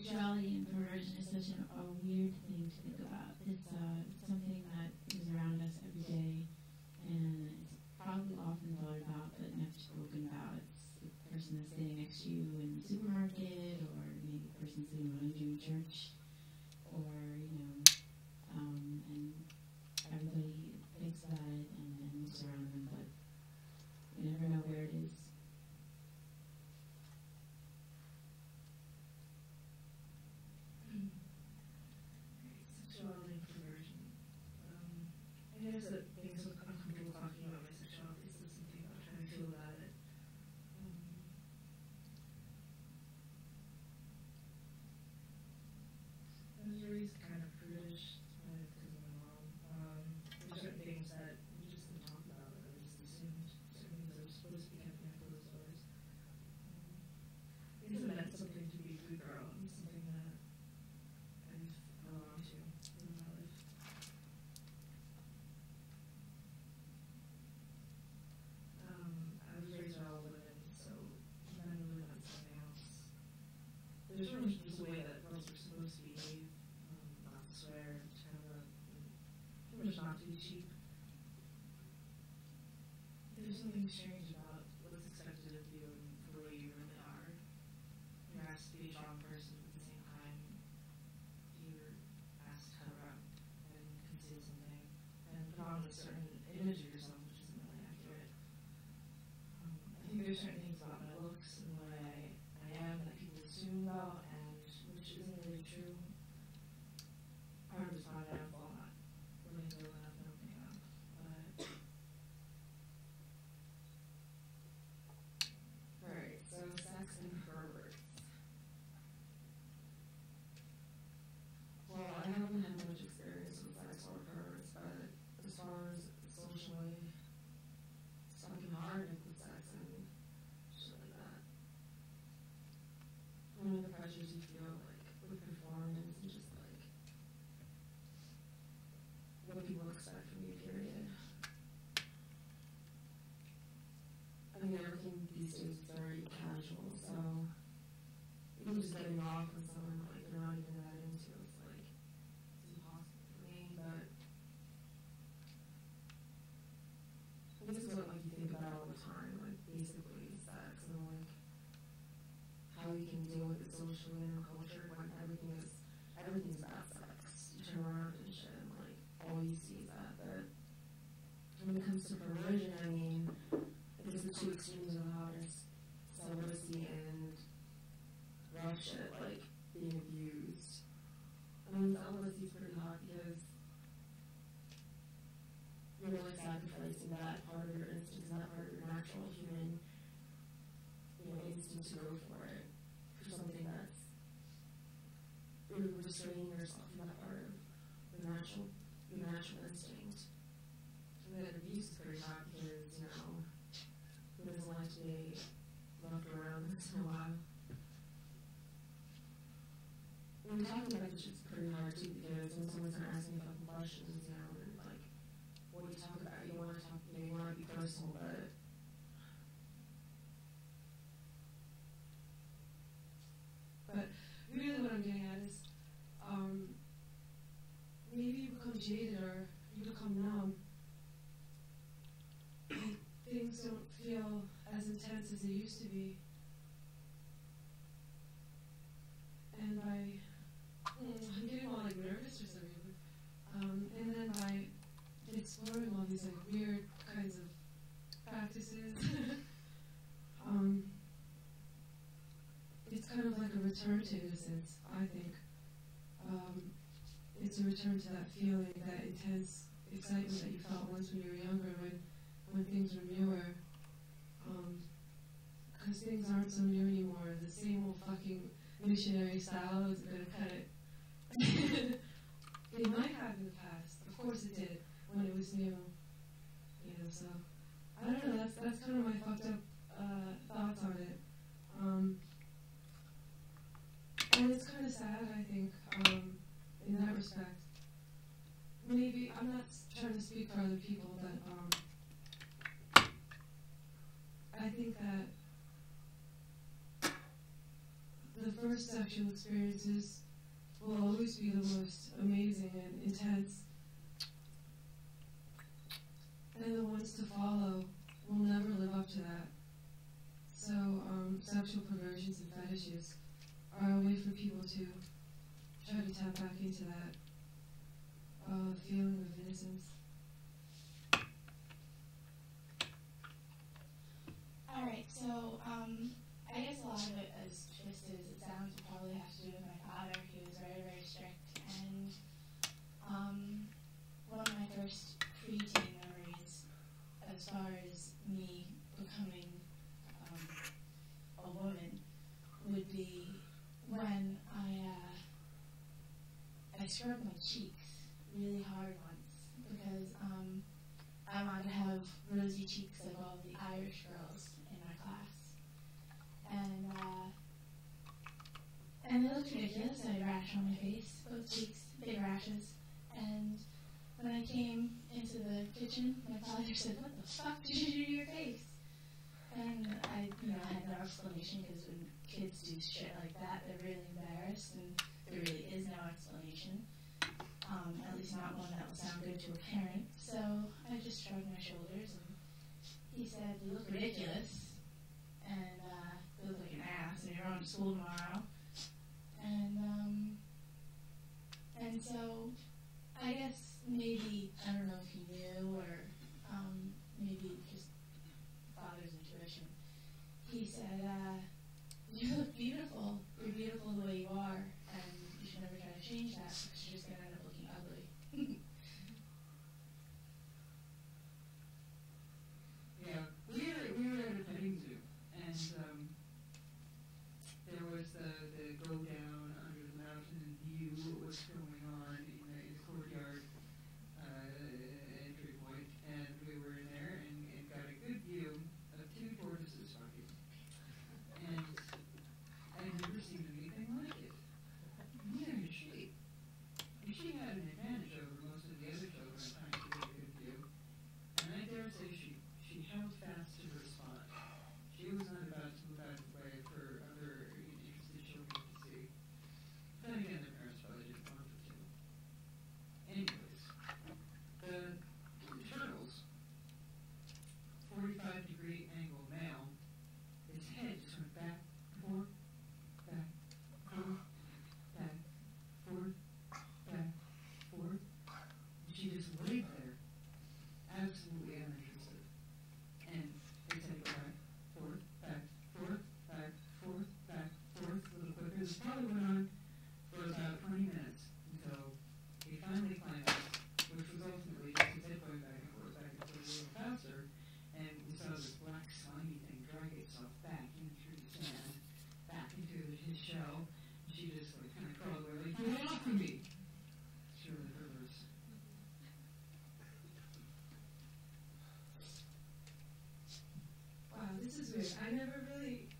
sexuality and perversion is such a weird thing to think about. It's something that is around us every day, and it's probably often thought about but never spoken about. It's the person that's sitting next to you in the supermarket, or maybe the person sitting behind you in church, or, and everybody thinks about it and looks around them, but you never know where it is. Sexuality and perversion. I guess that being so uncomfortable talking about my sexuality is something about how I feel about it. I was raised kind of prudish because of my mom. There's certain things that we just didn't talk about, or just assumed. Certain things that are supposed to be kept behind closed doors. I guess it meant something to be a good girl, and something that I've held on to in my life. I was raised by all women, so men really meant something else. There's sort of just a way that girls are supposed to behave, not to swear, to kind of, pretty much not to be cheap. There's something strange about what's expected of you and the way you really are. You're asked to be a strong person, at the same time you're asked to cover up and conceal something and put on a certain image of yourself, which isn't really accurate. I think there's certain things about my looks and the way I am that people assume about, and which isn't really true. I just find out I'm not willing to open up and opening up. But alright, so sex and perverts. Well, I haven't had much experience with sex or perverts, but as far as socially, it's fucking hard with sex and shit like that. One of the pressures you feel, like, with performance and just, like, what people expect from you, period. I mean, everything these days is very casual, so even just getting off with someone, like, you're not even that into, it's like, it's impossible for me, but this is what, like, you think about all the time, like, basically sex and, like, how you can deal with it socially in our culture when everything's about sex. You turn around and shit, and, like, all you see is that. But when it comes to perversion, I mean, it's the two extremes of how there's celibacy and rough shit, like, being abused. I mean, celibacy is pretty hot because you're really sacrificing that part of your instincts, that part of your natural human, instinct to go for it, for something that's really restraining yourself from that part of your natural instinct. And then abuse is pretty hot because, who doesn't like to be left around once in a while? When we're talking about this, it's pretty hard too, because when someone's not asking fucking questions, and like, what do you talk about? You want to talk, you want to be personal, but really what I'm getting at is, maybe you become jaded or you become numb. And things don't feel as intense as they used to be. And I'm getting all like nervous for some reason. And then by exploring all these like weird kinds of practices, it's kind of like a return to innocence, I think. It's a return to that feeling, that intense excitement that you felt once when you were younger, when things were newer. Because things aren't so new anymore. The same old fucking missionary style isn't going to cut it. It might have in the past. Of course it did, when it was new. So, I don't know, that's kind of my fucked up thoughts on it. And it's kind of sad, I think, in that respect. Maybe, I'm not trying to speak for other people, but I think that the first sexual experiences will always be the most amazing and intense, and the ones to follow will never live up to that. So sexual perversions and fetishes are a way for people to try to tap back into that feeling of innocence. Alright, so I guess a lot of it, as twisted as it sounds, would probably have to do with my father. He was very, very strict, and one of my first preteen memories, as far as me becoming a woman, would be when I scrubbed my cheeks really hard once because I wanted to have rosy cheeks like all the Irish girls in my class. And it looked ridiculous. I had a rash on my face, both cheeks, big rashes. And when I came into the kitchen, my father said, "What the fuck did you do to your face?" And I, had no explanation because when kids do shit like that, they're really embarrassed, and there really is no explanation. At least not one that will sound good to a parent. So I just shrugged my shoulders, and he said, "You look ridiculous, and you look like an ass, and you're going to school tomorrow." And so I guess maybe, I don't know if he knew, or maybe just father's intuition. He said, "You look beautiful. You're beautiful the way you are, and you should never try to change that because you're just going to end up looking ugly." Yeah, we were at a petting zoo, and there was the go down under the mountain and view what was going on in the courtyard entry point, and we were in there and got a good view of two tortoises fucking, and I'd never seen anything like it. Neither had she. She had an advantage over most of the other children trying to get a good view, and I dare say she held fast to her spot. She was not about to move out of the way for other interested children to see. Then again, their parents probably didn't want them to. Anyways, the turtles, 45-degree angle male, his head just went back, forth, back, forth, back, forth, back, forth. And she just laid there, absolutely uninterested. And they said, "Go back, forth, back, forth, back, forth, back, forth," a little quicker. This probably went on for about 20 minutes until he finally climaxed, which was ultimately just his head going back and forth a little faster. And we saw this black slimy thing drag itself back in through the sand, back into his shell. And she just kind of crawled away like, "Get off of me!" It's really perverse. Wow, this is weird. I never really